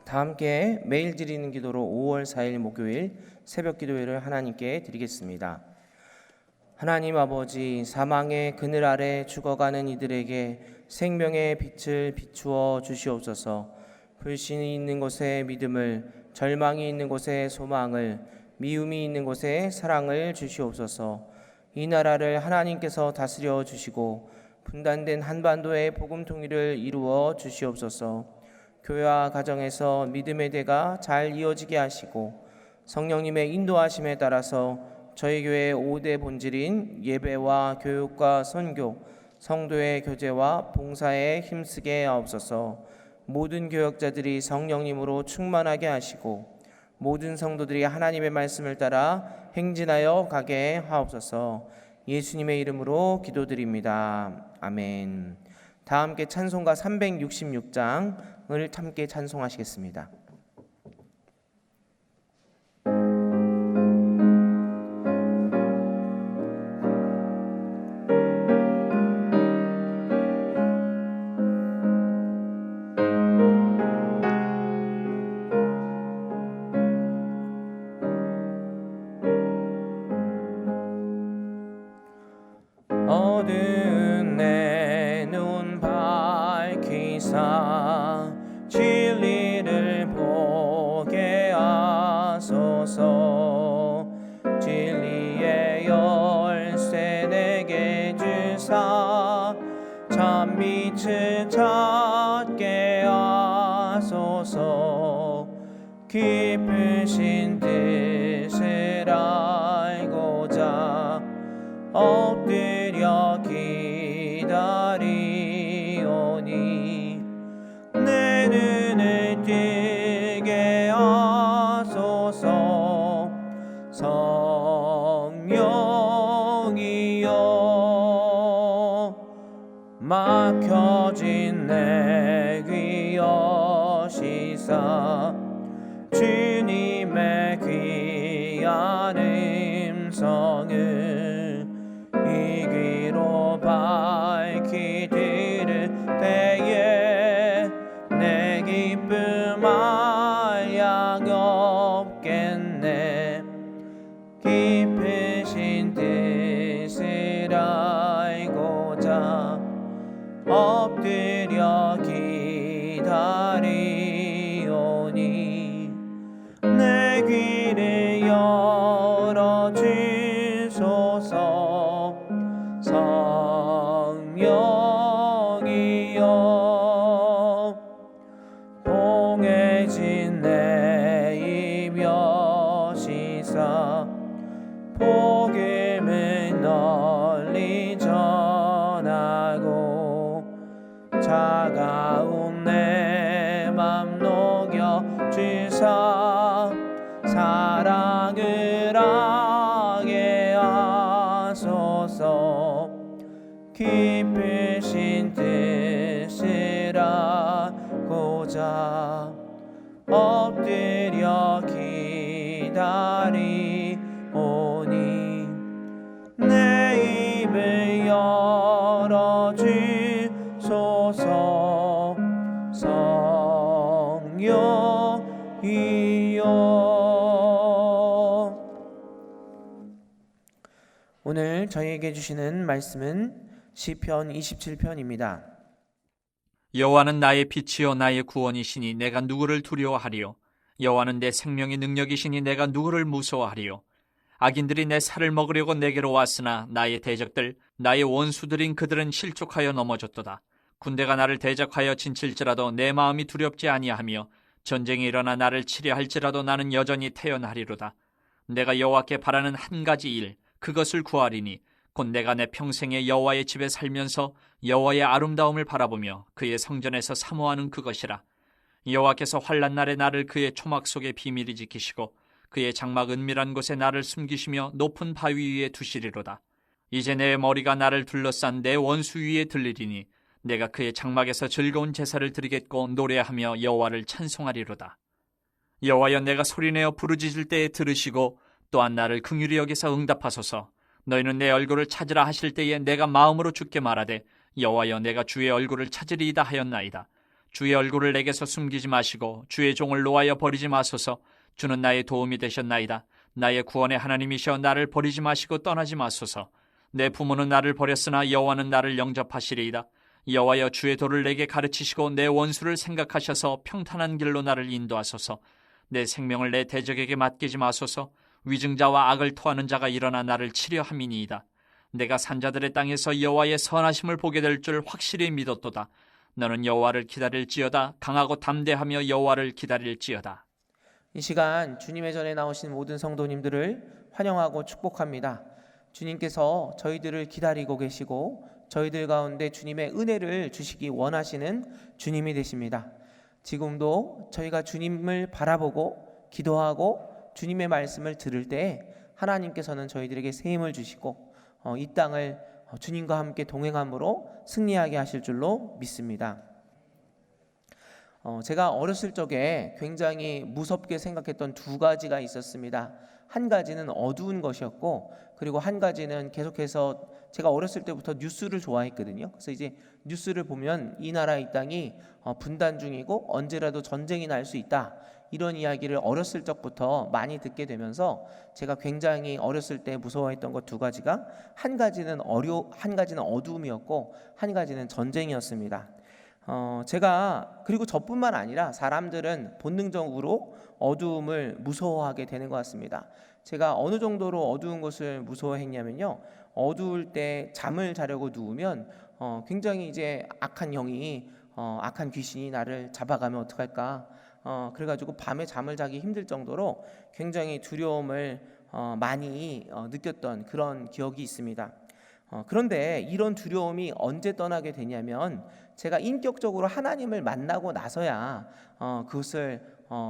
다 함께 매일 드리는 기도로 5월 4일 목요일 새벽 기도회를 하나님께 드리겠습니다. 하나님 아버지, 사망의 그늘 아래 죽어가는 이들에게 생명의 빛을 비추어 주시옵소서. 불신이 있는 곳에 믿음을, 절망이 있는 곳에 소망을, 미움이 있는 곳에 사랑을 주시옵소서. 이 나라를 하나님께서 다스려 주시고 분단된 한반도의 복음 통일을 이루어 주시옵소서. 교회와 가정에서 믿음의 대가 잘 이어지게 하시고 성령님의 인도하심에 따라서 저희 교회의 5대 본질인 예배와 교육과 선교, 성도의 교제와 봉사에 힘쓰게 하옵소서. 모든 교역자들이 성령님으로 충만하게 하시고 모든 성도들이 하나님의 말씀을 따라 행진하여 가게 하옵소서. 예수님의 이름으로 기도드립니다. 아멘. 다 함께 찬송가 366장을 함께 찬송하시겠습니다. 어두운 내 눈 밝히사 진리를 보게 하소서. 진리의 열쇠 내게 주사 참 빛을 찾게 하소서. 깊으신 뜻을 알고자 엎드려 기다리오니 내 눈을 뜨게 하소서. 성령이여 막혀진 내 귀 여시사 주님의 귀한 음성을 이 귀로 밝히 들을 때에 내 기쁨 한량 없겠네. 깊으신 뜻을 알고자 엎드려 기다리오니 내 귀를 열어주소서. 성령이여 봉해진 내 입 여시사 복음을 널리 전하고 차가운 내 맘 녹여 주사 사랑을 하게 하소서. 깊으신 뜻을 알고자 엎드려 기다리오니 내 입을 열어주소서. 성령이여. 오늘 저희에게 주시는 말씀은 시편 27편입니다. 여호와는 나의 빛이요 나의 구원이시니 내가 누구를 두려워하리요. 여호와는 내 생명의 능력이시니 내가 누구를 무서워하리요. 악인들이 내 살을 먹으려고 내게로 왔으나 나의 대적들 나의 원수들인 그들은 실족하여 넘어졌도다. 군대가 나를 대적하여 진칠지라도 내 마음이 두렵지 아니하며 전쟁이 일어나 나를 치려 할지라도 나는 여전히 태어나리로다. 내가 여호와께 바라는 한 가지 일 그것을 구하리니 곧 내가 내 평생에 여호와의 집에 살면서 여호와의 아름다움을 바라보며 그의 성전에서 사모하는 그것이라. 여호와께서 환난 날에 나를 그의 초막 속에 비밀히 지키시고 그의 장막 은밀한 곳에 나를 숨기시며 높은 바위 위에 두시리로다. 이제 내 머리가 나를 둘러싼 내 원수 위에 들리리니 내가 그의 장막에서 즐거운 제사를 드리겠고 노래하며 여호와를 찬송하리로다. 여호와여 내가 소리내어 부르짖을 때에 들으시고 또한 나를 긍휼히 여기사 응답하소서. 너희는 내 얼굴을 찾으라 하실 때에 내가 마음으로 주께 말하되 여호와여 내가 주의 얼굴을 찾으리이다 하였나이다. 주의 얼굴을 내게서 숨기지 마시고 주의 종을 노하여 버리지 마소서. 주는 나의 도움이 되셨나이다. 나의 구원의 하나님이시여 나를 버리지 마시고 떠나지 마소서. 내 부모는 나를 버렸으나 여호와는 나를 영접하시리이다. 여호와여 주의 도를 내게 가르치시고 내 원수를 생각하셔서 평탄한 길로 나를 인도하소서. 내 생명을 내 대적에게 맡기지 마소서. 위증자와 악을 토하는 자가 일어나 나를 치려 함이니이다. 내가 산자들의 땅에서 여호와의 선하심을 보게 될 줄 확실히 믿었도다. 너는 여호와를 기다릴지어다. 강하고 담대하며 여호와를 기다릴지어다. 이 시간 주님의 전에 나오신 모든 성도님들을 환영하고 축복합니다. 주님께서 저희들을 기다리고 계시고 저희들 가운데 주님의 은혜를 주시기 원하시는 주님이 되십니다. 지금도 저희가 주님을 바라보고 기도하고 주님의 말씀을 들을 때 하나님께서는 저희들에게 새 힘을 주시고 이 땅을 주님과 함께 동행함으로 승리하게 하실 줄로 믿습니다. 제가 어렸을 적에 굉장히 무섭게 생각했던 두 가지가 있었습니다. 한 가지는 어두운 것이었고, 그리고 한 가지는 계속해서 제가 어렸을 때부터 뉴스를 좋아했거든요. 그래서 이제 뉴스를 보면 이 나라 이 땅이 분단 중이고 언제라도 전쟁이 날 수 있다, 이런 이야기를 어렸을 적부터 많이 듣게 되면서 제가 굉장히 어렸을 때 무서워했던 것 두 가지가 한 가지는 어두움이었고 한 가지는 전쟁이었습니다. 제가 그리고 저뿐만 아니라 사람들은 본능적으로 어두움을 무서워하게 되는 것 같습니다. 제가 어느 정도로 어두운 것을 무서워했냐면요, 어두울 때 잠을 자려고 누우면 굉장히 이제 악한 영이 악한 귀신이 나를 잡아가면 어떡할까, 그래가지고 밤에 잠을 자기 힘들 정도로 굉장히 두려움을 많이 느꼈던 그런 기억이 있습니다. 그런데 이런 두려움이 언제 떠나게 되냐면 제가 인격적으로 하나님을 만나고 나서야 그것을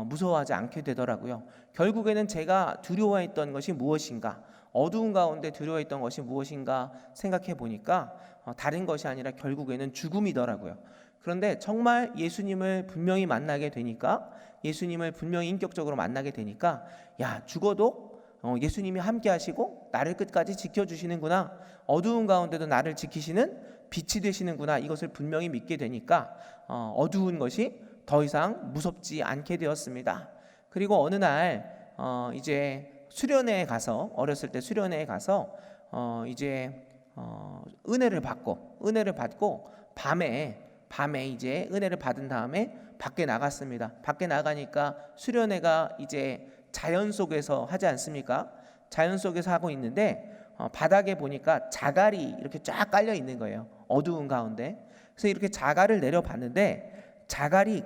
무서워하지 않게 되더라고요. 결국에는 제가 두려워했던 것이 무엇인가, 어두운 가운데 두려워했던 것이 무엇인가 생각해 보니까 다른 것이 아니라 결국에는 죽음이더라고요. 그런데 정말 예수님을 분명히 만나게 되니까, 예수님을 분명히 인격적으로 만나게 되니까, 야, 죽어도 예수님이 함께 하시고 나를 끝까지 지켜주시는구나, 어두운 가운데도 나를 지키시는 빛이 되시는구나, 이것을 분명히 믿게 되니까 어두운 것이 더 이상 무섭지 않게 되었습니다. 그리고 어느 날 이제 수련회에 가서, 어렸을 때 수련회에 가서 이제 은혜를 받고 밤에 이제 은혜를 받은 다음에 밖에 나갔습니다. 밖에 나가니까 수련회가 이제 자연 속에서 하지 않습니까? 자연 속에서 하고 있는데 바닥에 보니까 자갈이 이렇게 쫙 깔려 있는 거예요. 어두운 가운데. 그래서 이렇게 자갈을 내려봤는데 자갈이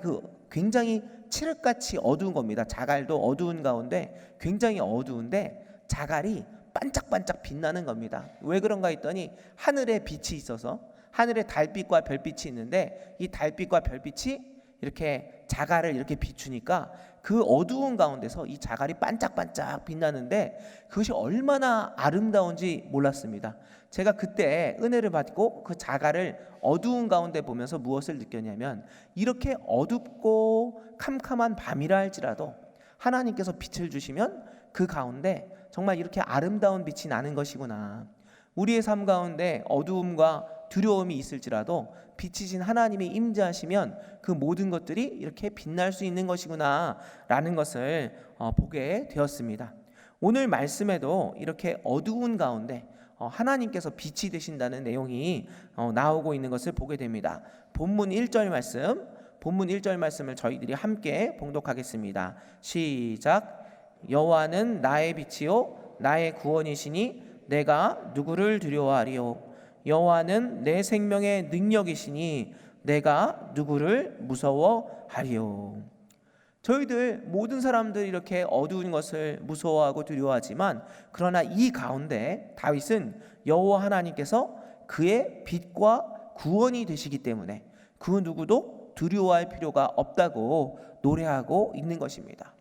굉장히 칠흑같이 어두운 겁니다. 자갈도 어두운 가운데 굉장히 어두운데 자갈이 반짝반짝 빛나는 겁니다. 왜 그런가 했더니 하늘에 빛이 있어서, 하늘에 달빛과 별빛이 있는데 이 달빛과 별빛이 이렇게 자갈을 이렇게 비추니까 그 어두운 가운데서 이 자갈이 반짝반짝 빛나는데 그것이 얼마나 아름다운지 몰랐습니다. 제가 그때 은혜를 받고 그 자갈을 어두운 가운데 보면서 무엇을 느꼈냐면, 이렇게 어둡고 캄캄한 밤이라 할지라도 하나님께서 빛을 주시면 그 가운데 정말 이렇게 아름다운 빛이 나는 것이구나. 우리의 삶 가운데 어두움과 두려움이 있을지라도 빛이신 하나님이 임재하시면 그 모든 것들이 이렇게 빛날 수 있는 것이구나 라는 것을 보게 되었습니다. 오늘 말씀에도 이렇게 어두운 가운데 하나님께서 빛이 되신다는 내용이 나오고 있는 것을 보게 됩니다. 본문 1절 말씀을 저희들이 함께 봉독하겠습니다. 시작. 여호와는 나의 빛이요 나의 구원이시니 내가 누구를 두려워하리요. 여호와는 내 생명의 능력이시니 내가 누구를 무서워하리요. 저희들 모든 사람들이 이렇게 어두운 것을 무서워하고 두려워하지만, 그러나 이 가운데 다윗은 여호와 하나님께서 그의 빛과 구원이 되시기 때문에 그 누구도 두려워할 필요가 없다고 노래하고 있는 것입니다.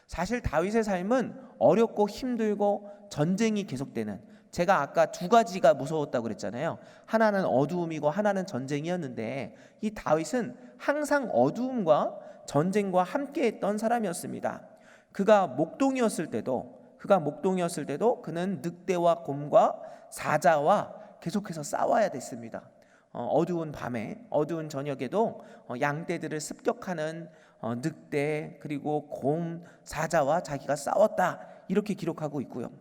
사실 다윗의 삶은 어렵고 힘들고 전쟁이 계속되는, 제가 아까 두 가지가 무서웠다고 그랬잖아요. 하나는 어두움이고 하나는 전쟁이었는데 이 다윗은 항상 어두움과 전쟁과 함께했던 사람이었습니다. 그가 목동이었을 때도 그는 늑대와 곰과 사자와 계속해서 싸워야 됐습니다. 어두운 밤에, 어두운 저녁에도 양떼들을 습격하는 늑대, 그리고 곰, 사자와 자기가 싸웠다, 이렇게 기록하고 있고요.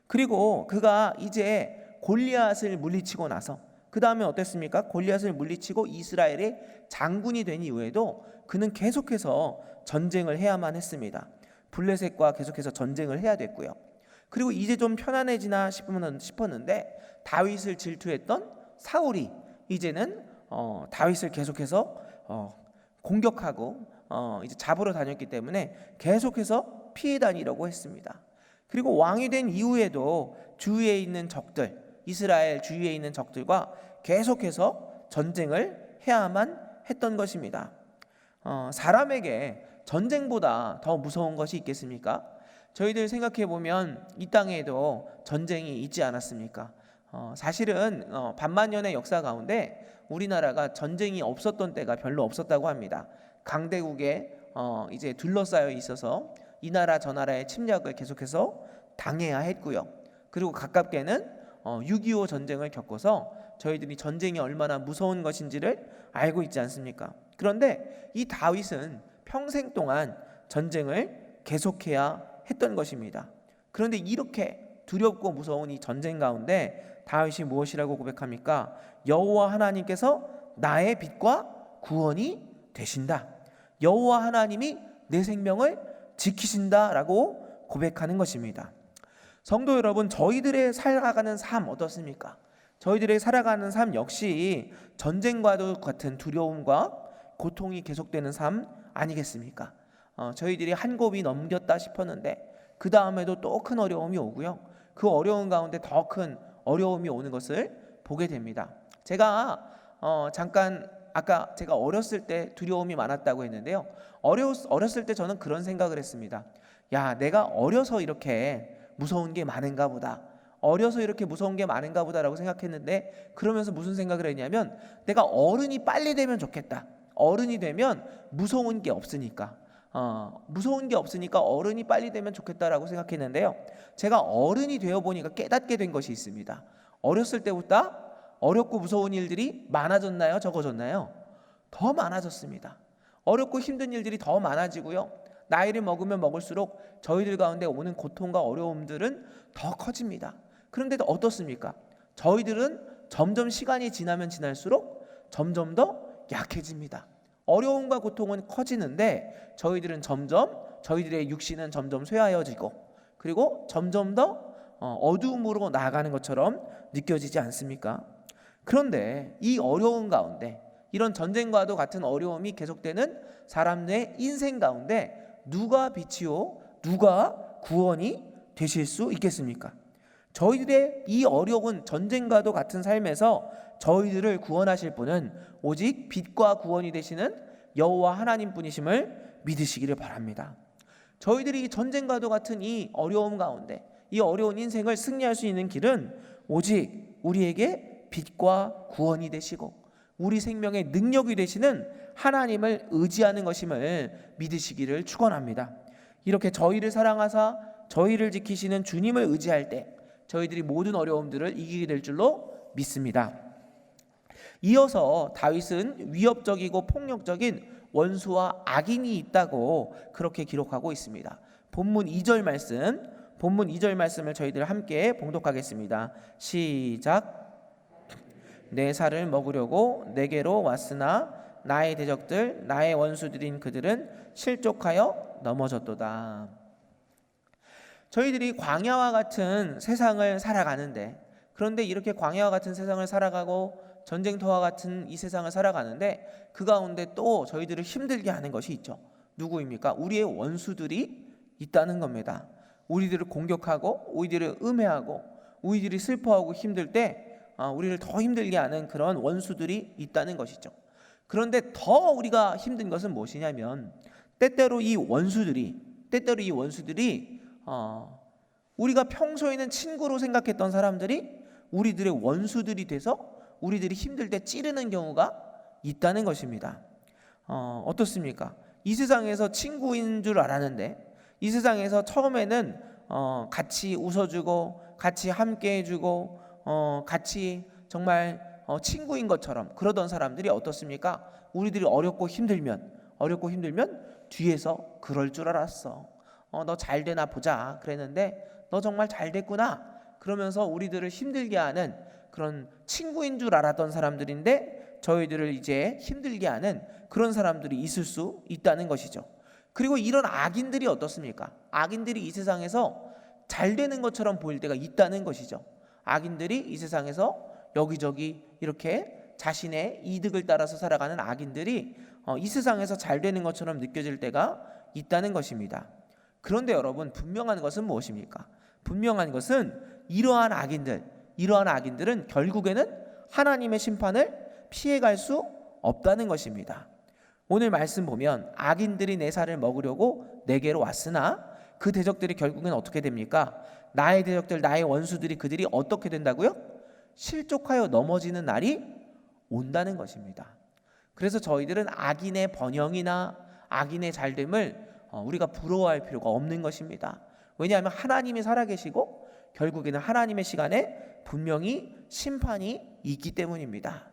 그리고 그가 이제 골리앗을 물리치고 나서 그 다음에 어땠습니까? 골리앗을 물리치고 이스라엘의 장군이 된 이후에도 그는 계속해서 전쟁을 해야만 했습니다. 블레셋과 계속해서 전쟁을 해야 됐고요. 그리고 이제 좀 편안해지나 싶었는데 다윗을 질투했던 사울이 이제는 다윗을 계속해서 공격하고 이제 잡으러 다녔기 때문에 계속해서 피해 다니려고 했습니다. 그리고 왕이 된 이후에도 주위에 있는 적들, 이스라엘 주위에 있는 적들과 계속해서 전쟁을 해야만 했던 것입니다. 사람에게 전쟁보다 더 무서운 것이 있겠습니까? 저희들 생각해 보면 이 땅에도 전쟁이 있지 않았습니까? 사실은 반만년의 역사 가운데 우리나라가 전쟁이 없었던 때가 별로 없었다고 합니다. 강대국에 이제 둘러싸여 있어서 이 나라 저 나라의 침략을 계속해서 당해야 했고요. 그리고 가깝게는 6.25 전쟁을 겪어서 저희들이 전쟁이 얼마나 무서운 것인지를 알고 있지 않습니까? 그런데 이 다윗은 평생 동안 전쟁을 계속해야 했던 것입니다. 그런데 이렇게 두렵고 무서운 이 전쟁 가운데 다윗이 무엇이라고 고백합니까? 여호와 하나님께서 나의 빛과 구원이 되신다. 여호와 하나님이 내 생명을 지키신다라고 고백하는 것입니다. 성도 여러분, 저희들의 살아가는 삶 어떻습니까? 저희들의 살아가는 삶 역시 전쟁과도 같은 두려움과 고통이 계속되는 삶 아니겠습니까? 저희들이 한 곱이 넘겼다 싶었는데 그 다음에도 또 큰 어려움이 오고요. 그 어려운 가운데 더 큰 어려움이 오는 것을 보게 됩니다. 제가 잠깐 아까 제가 어렸을 때 두려움이 많았다고 했는데요. 어렸을 때 저는 그런 생각을 했습니다. 야, 내가 어려서 이렇게 무서운 게 많은가 보다. 어려서 이렇게 무서운 게 많은가 보다라고 생각했는데, 그러면서 무슨 생각을 했냐면 내가 어른이 빨리 되면 좋겠다. 어른이 되면 무서운 게 없으니까 어른이 빨리 되면 좋겠다라고 생각했는데요. 제가 어른이 되어 보니까 깨닫게 된 것이 있습니다. 어렸을 때보다 어렵고 무서운 일들이 많아졌나요? 적어졌나요? 더 많아졌습니다. 어렵고 힘든 일들이 더 많아지고요. 나이를 먹으면 먹을수록 저희들 가운데 오는 고통과 어려움들은 더 커집니다. 그런데 어떻습니까? 저희들은 점점 시간이 지나면 지날수록 점점 더 약해집니다. 어려움과 고통은 커지는데 저희들은 저희들의 육신은 점점 쇠하여지고, 그리고 점점 더 어두움으로 나아가는 것처럼 느껴지지 않습니까? 그런데 이 어려움 가운데, 이런 전쟁과도 같은 어려움이 계속되는 사람의 인생 가운데 누가 빛이요 누가 구원이 되실 수 있겠습니까? 저희들의 이 어려운 전쟁과도 같은 삶에서 저희들을 구원하실 분은 오직 빛과 구원이 되시는 여호와 하나님뿐이심을 믿으시기를 바랍니다. 저희들이 전쟁과도 같은 이 어려움 가운데, 이 어려운 인생을 승리할 수 있는 길은 오직 우리에게 빛과 구원이 되시고 우리 생명의 능력이 되시는 하나님을 의지하는 것임을 믿으시기를 축원합니다. 이렇게 저희를 사랑하사 저희를 지키시는 주님을 의지할 때 저희들이 모든 어려움들을 이기게 될 줄로 믿습니다. 이어서 다윗은 위협적이고 폭력적인 원수와 악인이 있다고 그렇게 기록하고 있습니다. 본문 2절 말씀을 저희들 함께 봉독하겠습니다. 시작. 내 살을 먹으려고 내게로 왔으나 나의 대적들 나의 원수들인 그들은 실족하여 넘어졌도다. 저희들이 광야와 같은 세상을 살아가는데, 그런데 이렇게 광야와 같은 세상을 살아가고 전쟁터와 같은 이 세상을 살아가는데 그 가운데 또 저희들을 힘들게 하는 것이 있죠. 누구입니까? 우리의 원수들이 있다는 겁니다. 우리들을 공격하고 우리들을 음해하고 우리들이 슬퍼하고 힘들 때 우리를 더 힘들게 하는 그런 원수들이 있다는 것이죠. 그런데 더 우리가 힘든 것은 무엇이냐면 때때로 이 원수들이 우리가 평소에는 친구로 생각했던 사람들이 우리들의 원수들이 돼서 우리들이 힘들 때 찌르는 경우가 있다는 것입니다. 어떻습니까? 이 세상에서 친구인 줄 알았는데, 이 세상에서 처음에는 같이 웃어주고 같이 함께 해주고 같이 정말 친구인 것처럼 그러던 사람들이 어떻습니까? 우리들이 어렵고 힘들면 뒤에서 그럴 줄 알았어. 너 잘 되나 보자 그랬는데 너 정말 잘 됐구나. 그러면서 우리들을 힘들게 하는 그런 친구인 줄 알았던 사람들인데 저희들을 이제 힘들게 하는 그런 사람들이 있을 수 있다는 것이죠. 그리고 이런 악인들이 어떻습니까? 악인들이 이 세상에서 잘 되는 것처럼 보일 때가 있다는 것이죠. 악인들이 이 세상에서 여기저기 이렇게 자신의 이득을 따라서 살아가는 악인들이 이 세상에서 잘 되는 것처럼 느껴질 때가 있다는 것입니다. 그런데 여러분, 분명한 것은 무엇입니까? 분명한 것은 이러한 악인들은 결국에는 하나님의 심판을 피해갈 수 없다는 것입니다. 오늘 말씀 보면 악인들이 내 살을 먹으려고 내게로 왔으나 그 대적들이 결국엔 어떻게 됩니까? 나의 대적들, 나의 원수들이 그들이 어떻게 된다고요? 실족하여 넘어지는 날이 온다는 것입니다. 그래서 저희들은 악인의 번영이나 악인의 잘됨을 우리가 부러워할 필요가 없는 것입니다. 왜냐하면 하나님이 살아계시고 결국에는 하나님의 시간에 분명히 심판이 있기 때문입니다.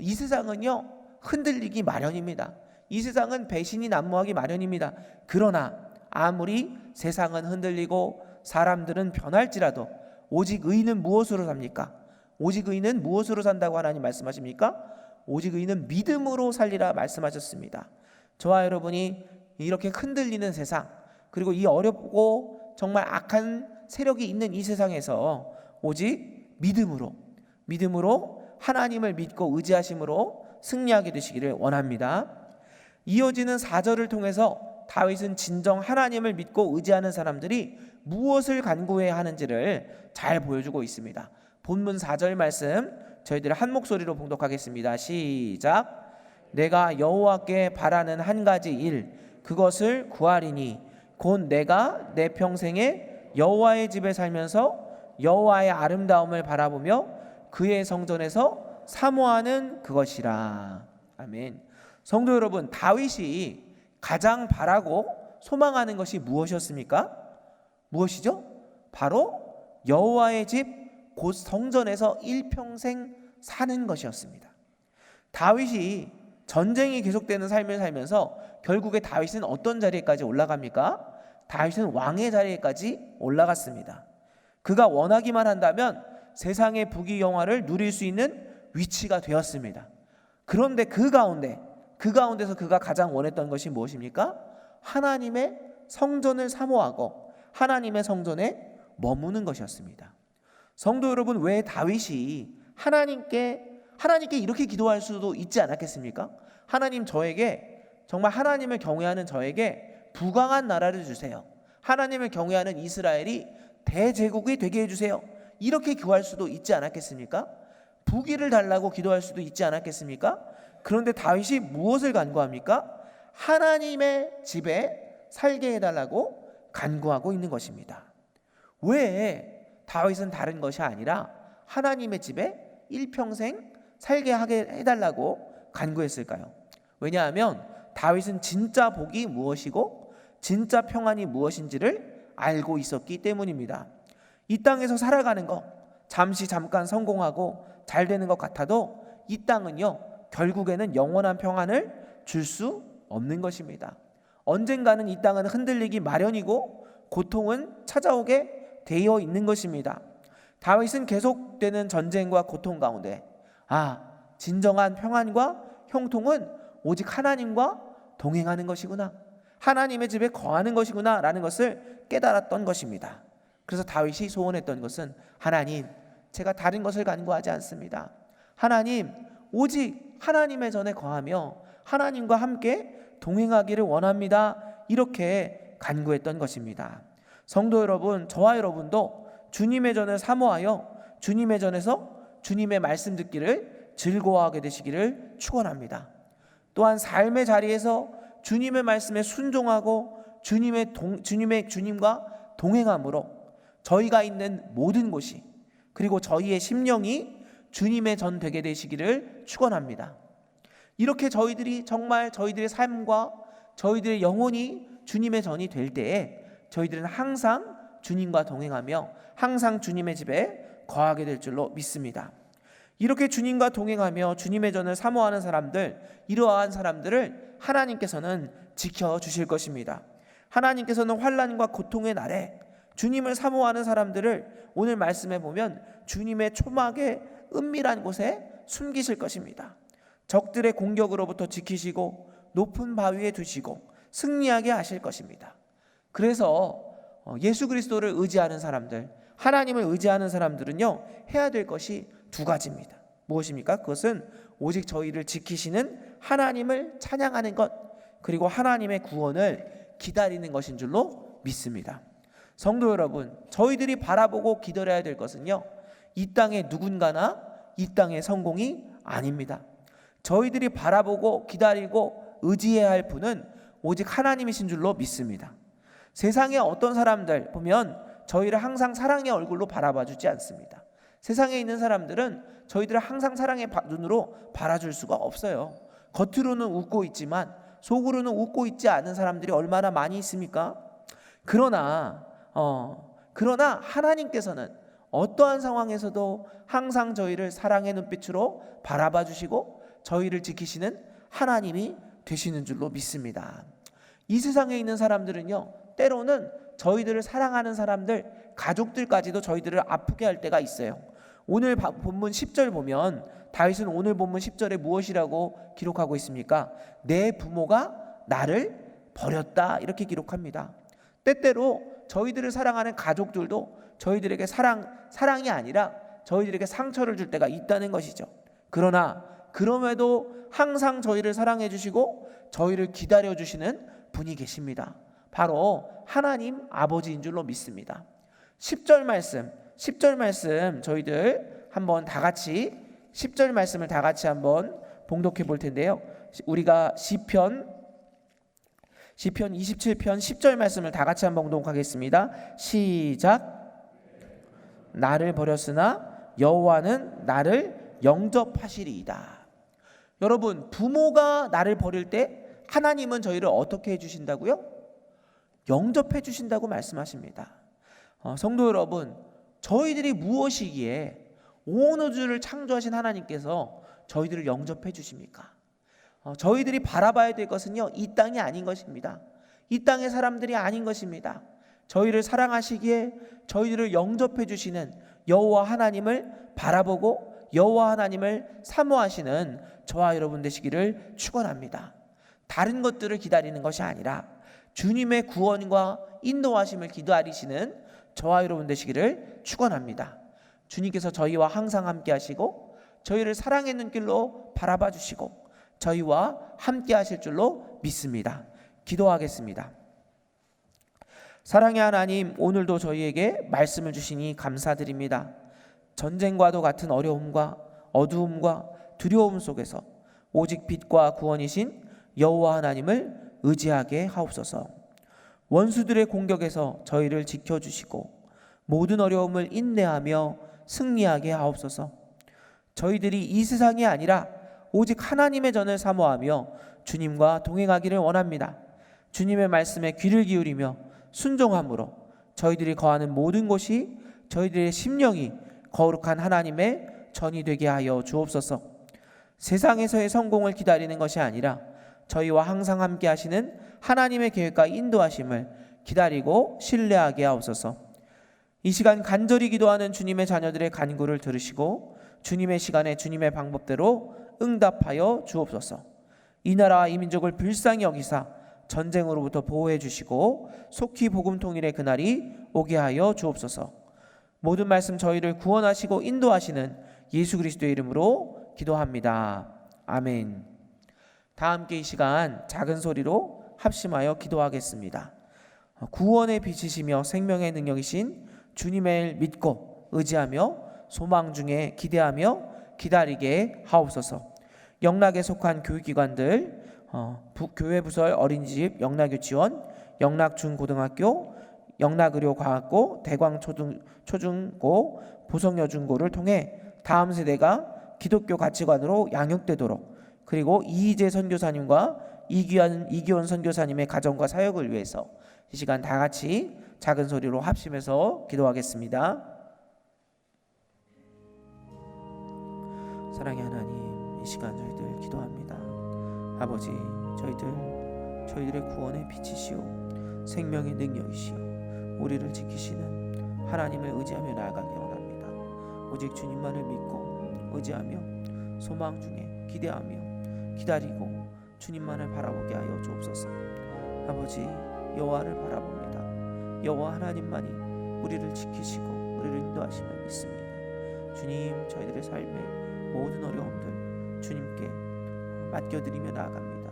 이 세상은요, 흔들리기 마련입니다. 이 세상은 배신이 난무하기 마련입니다. 그러나 아무리 세상은 흔들리고 사람들은 변할지라도 오직 의인은 무엇으로 삽니까? 오직 의인은 무엇으로 산다고 하나님 말씀하십니까? 오직 의인은 믿음으로 살리라 말씀하셨습니다. 저와 여러분이 이렇게 흔들리는 세상, 그리고 이 어렵고 정말 악한 세력이 있는 이 세상에서 오직 믿음으로 하나님을 믿고 의지하심으로 승리하게 되시기를 원합니다. 이어지는 4절을 통해서 다윗은 진정 하나님을 믿고 의지하는 사람들이 무엇을 간구해야 하는지를 잘 보여주고 있습니다. 본문 4절 말씀 저희들 한 목소리로 봉독하겠습니다. 시작. 내가 여호와께 바라는 한 가지 일, 그것을 구하리니 곧 내가 내 평생에 여호와의 집에 살면서 여호와의 아름다움을 바라보며 그의 성전에서 사모하는 그것이라. 아멘. 성도 여러분, 다윗이 가장 바라고 소망하는 것이 무엇이었습니까? 무엇이죠? 바로 여호와의 집 곧 성전에서 일평생 사는 것이었습니다. 다윗이 전쟁이 계속되는 삶을 살면서 결국에 다윗은 어떤 자리에까지 올라갑니까? 다윗은 왕의 자리에까지 올라갔습니다. 그가 원하기만 한다면 세상의 부귀 영화를 누릴 수 있는 위치가 되었습니다. 그런데 그 가운데서 그가 가장 원했던 것이 무엇입니까? 하나님의 성전을 사모하고 하나님의 성전에 머무는 것이었습니다. 성도 여러분, 왜 다윗이 하나님께 이렇게 기도할 수도 있지 않았겠습니까? 하나님, 저에게 정말 하나님을 경외하는 저에게 부강한 나라를 주세요. 하나님을 경외하는 이스라엘이 대제국이 되게 해주세요. 이렇게 기도할 수도 있지 않았겠습니까? 부귀를 달라고 기도할 수도 있지 않았겠습니까? 그런데 다윗이 무엇을 간구합니까? 하나님의 집에 살게 해달라고 간구하고 있는 것입니다. 왜 다윗은 다른 것이 아니라 하나님의 집에 일평생 살게 하게 해달라고 간구했을까요? 왜냐하면 다윗은 진짜 복이 무엇이고 진짜 평안이 무엇인지를 알고 있었기 때문입니다. 이 땅에서 살아가는 것, 잠깐 성공하고 잘 되는 것 같아도 이 땅은요, 결국에는 영원한 평안을 줄 수 없는 것입니다. 언젠가는 이 땅은 흔들리기 마련이고 고통은 찾아오게 되어 있는 것입니다. 다윗은 계속되는 전쟁과 고통 가운데 진정한 평안과 형통은 오직 하나님과 동행하는 것이구나, 하나님의 집에 거하는 것이구나 라는 것을 깨달았던 것입니다. 그래서 다윗이 소원했던 것은 하나님, 제가 다른 것을 간구하지 않습니다. 하나님, 오직 하나님의 전에 거하며 하나님과 함께 동행하기를 원합니다. 이렇게 간구했던 것입니다. 성도 여러분, 저와 여러분도 주님의 전을 사모하여 주님의 전에서 주님의 말씀 듣기를 즐거워하게 되시기를 축원합니다. 또한 삶의 자리에서 주님의 말씀에 순종하고 주님과 동행함으로 저희가 있는 모든 곳이, 그리고 저희의 심령이 주님의 전 되게 되시기를 축원합니다. 이렇게 정말 저희들의 삶과 저희들의 영혼이 주님의 전이 될 때에 저희들은 항상 주님과 동행하며 항상 주님의 집에 거하게 될 줄로 믿습니다. 이렇게 주님과 동행하며 주님의 전을 사모하는 사람들, 이러한 사람들을 하나님께서는 지켜주실 것입니다. 하나님께서는 환난과 고통의 날에 주님을 사모하는 사람들을 오늘 말씀에 보면 주님의 초막의 은밀한 곳에 숨기실 것입니다. 적들의 공격으로부터 지키시고 높은 바위에 두시고 승리하게 하실 것입니다. 그래서 예수 그리스도를 의지하는 사람들, 하나님을 의지하는 사람들은요, 해야 될 것이 두 가지입니다. 무엇입니까? 그것은 오직 저희를 지키시는 하나님을 찬양하는 것, 그리고 하나님의 구원을 기다리는 것인 줄로 믿습니다. 성도 여러분, 저희들이 바라보고 기다려야 될 것은요, 이 땅의 누군가나 이 땅의 성공이 아닙니다. 저희들이 바라보고 기다리고 의지해야 할 분은 오직 하나님이신 줄로 믿습니다. 세상의 어떤 사람들 보면 저희를 항상 사랑의 얼굴로 바라봐 주지 않습니다. 세상에 있는 사람들은 저희들을 항상 사랑의 눈으로 바라줄 수가 없어요. 겉으로는 웃고 있지만 속으로는 웃고 있지 않은 사람들이 얼마나 많이 있습니까? 그러나 하나님께서는 어떠한 상황에서도 항상 저희를 사랑의 눈빛으로 바라봐 주시고 저희를 지키시는 하나님이 되시는 줄로 믿습니다. 이 세상에 있는 사람들은요, 때로는 저희들을 사랑하는 사람들, 가족들까지도 저희들을 아프게 할 때가 있어요. 오늘 본문 10절 보면 다윗은 오늘 본문 10절에 무엇이라고 기록하고 있습니까? 내 부모가 나를 버렸다, 이렇게 기록합니다. 때때로 저희들을 사랑하는 가족들도 저희들에게 사랑이 아니라 저희들에게 상처를 줄 때가 있다는 것이죠. 그럼에도 항상 저희를 사랑해 주시고 저희를 기다려 주시는 분이 계십니다. 바로 하나님 아버지인 줄로 믿습니다. 10절 말씀 저희들 한번 다 같이 10절 말씀을 다 같이 한번 봉독해 볼 텐데요. 우리가 시편 27편 10절 말씀을 다 같이 한번 봉독하겠습니다. 시작. 나를 버렸으나 여호와는 나를 영접하시리이다. 여러분, 부모가 나를 버릴 때 하나님은 저희를 어떻게 해주신다고요? 영접해 주신다고 말씀하십니다. 성도 여러분, 저희들이 무엇이기에 온 우주를 창조하신 하나님께서 저희들을 영접해 주십니까? 저희들이 바라봐야 될 것은요, 이 땅이 아닌 것입니다. 이 땅의 사람들이 아닌 것입니다. 저희를 사랑하시기에 저희들을 영접해 주시는 여호와 하나님을 바라보고 여호와 하나님을 사모하시는 저와 여러분 되시기를 축원합니다. 다른 것들을 기다리는 것이 아니라 주님의 구원과 인도하심을 기다리시는 저와 여러분 되시기를 축원합니다. 주님께서 저희와 항상 함께 하시고 저희를 사랑의 눈길로 바라봐 주시고 저희와 함께 하실 줄로 믿습니다. 기도하겠습니다. 사랑의 하나님, 오늘도 저희에게 말씀을 주시니 감사드립니다. 전쟁과도 같은 어려움과 어두움과 두려움 속에서 오직 빛과 구원이신 여호와 하나님을 의지하게 하옵소서. 원수들의 공격에서 저희를 지켜주시고 모든 어려움을 인내하며 승리하게 하옵소서. 저희들이 이 세상이 아니라 오직 하나님의 전을 사모하며 주님과 동행하기를 원합니다. 주님의 말씀에 귀를 기울이며 순종함으로 저희들이 거하는 모든 곳이 저희들의 심령이 거룩한 하나님의 전이 되게 하여 주옵소서. 세상에서의 성공을 기다리는 것이 아니라 저희와 항상 함께 하시는 하나님의 계획과 인도하심을 기다리고 신뢰하게 하옵소서. 이 시간 간절히 기도하는 주님의 자녀들의 간구를 들으시고 주님의 시간에 주님의 방법대로 응답하여 주옵소서. 이 나라와 이 민족을 불쌍히 여기사 전쟁으로부터 보호해 주시고 속히 복음 통일의 그날이 오게 하여 주옵소서. 모든 말씀 저희를 구원하시고 인도하시는 예수 그리스도의 이름으로 기도합니다. 아멘. 다 함께 이 시간 작은 소리로 합심하여 기도하겠습니다. 구원의 빛이시며 생명의 능력이신 주님의 일 믿고 의지하며 소망 중에 기대하며 기다리게 하옵소서. 영락에 속한 교육기관들, 교회 부설 어린이집 영락유치원, 영락중고등학교, 영락의료과학고, 대광초중고, 보성여중고를 통해 다음 세대가 기독교 가치관으로 양육되도록, 그리고 이희재 선교사님과 이기원 선교사님의 가정과 사역을 위해서 이 시간 다 같이 작은 소리로 합심해서 기도하겠습니다. 사랑의 하나님, 이 시간 저희들 기도합니다. 아버지, 저희들의 구원의 빛이시오 생명의 능력이시오 우리를 지키시는 하나님을 의지하며 나아가기 원합니다. 오직 주님만을 믿고 의지하며 소망 중에 기대하며 기다리고 주님만을 바라보게 하여 주옵소서. 아버지, 여호와를 바라봅니다. 여호와 하나님만이 우리를 지키시고 우리를 인도하심을 믿습니다. 주님, 저희들의 삶의 모든 어려움들 주님께 맡겨드리며 나아갑니다.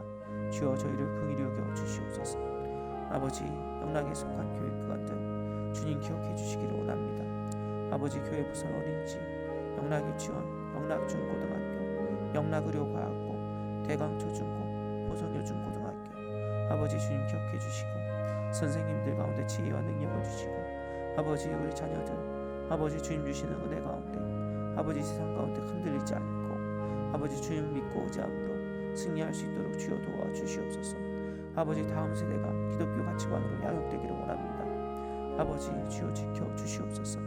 주여, 저희를 긍휼히 여겨 주시옵소서. 아버지, 영락에 속한 교회 그간들 주님 기억해 주시기를 원합니다. 아버지, 교회 부설 어린이집, 영락 유치원, 영락 중고등학교, 영락 의료과학고, 대강 초중고, 보성 요중고등학교, 아버지 주님 기억해 주시고 선생님들 가운데 지혜와 능력을 주시고, 아버지 우리 자녀들 아버지 주님 주시는 은혜 가운데 아버지 세상 가운데 흔들리지 않고 아버지 주님 믿고 의지함으로 승리할 수 있도록 주여 도와주시옵소서. 아버지, 다음 세대가 기독교 가치관으로 양육되기를 원합니다. 아버지, 주여 지켜주시옵소서.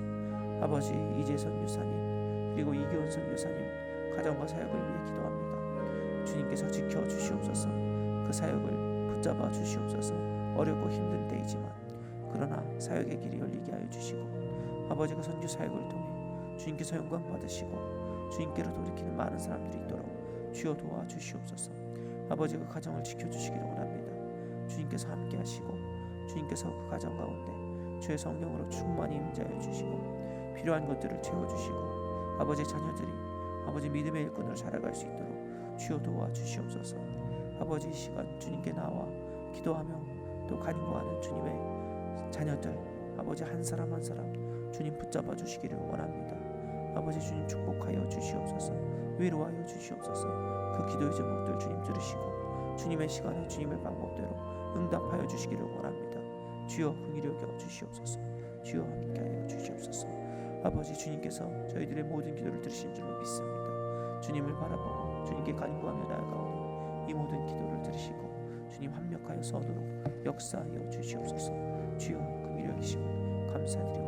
아버지, 이재선 유사님 그리고 이기훈 선교사님 가정과 사역을 위해 기도합니다. 주님께서 지켜주시옵소서. 그 사역을 붙잡아 주시옵소서. 어렵고 힘든 때이지만 그러나 사역의 길이 열리게 하여 주시고, 아버지 그 선교 사역을 통해 주님께서 영광 받으시고 주님께로 돌이키는 많은 사람들이 있도록 주여 도와주시옵소서. 아버지, 그 가정을 지켜주시기를 원합니다. 주님께서 함께 하시고 주님께서 그 가정 가운데 주의 성령으로 충만히 임재하여 주시고 필요한 것들을 채워주시고 아버지 자녀들이 아버지 믿음의 일꾼으로 살아갈 수 있도록 주여 도와주시옵소서. 아버지, 이 시간 주님께 나와 기도하며 또 간구하는 주님의 자녀들 아버지 한 사람 한 사람 주님 붙잡아 주시기를 원합니다. 아버지, 주님 축복하여 주시옵소서. 위로하여 주시옵소서. 그 기도의 제목들 주님 들으시고 주님의 시간에 주님의 방법대로 응답하여 주시기를 원합니다. 주여 긍휼히 여겨 주시옵소서. 주여 함께하여 주시옵소서. 아버지, 주님께서 저희들의 모든 기도를 들으신 줄로 믿습니다. 주님을 바라보고 주님께 간구하며 나아가오니 이 모든 기도를 들으시고 주님 합력하여 서도록 역사하여 주시옵소서. 주여 긍휼히 여기시고 감사드리옵소서.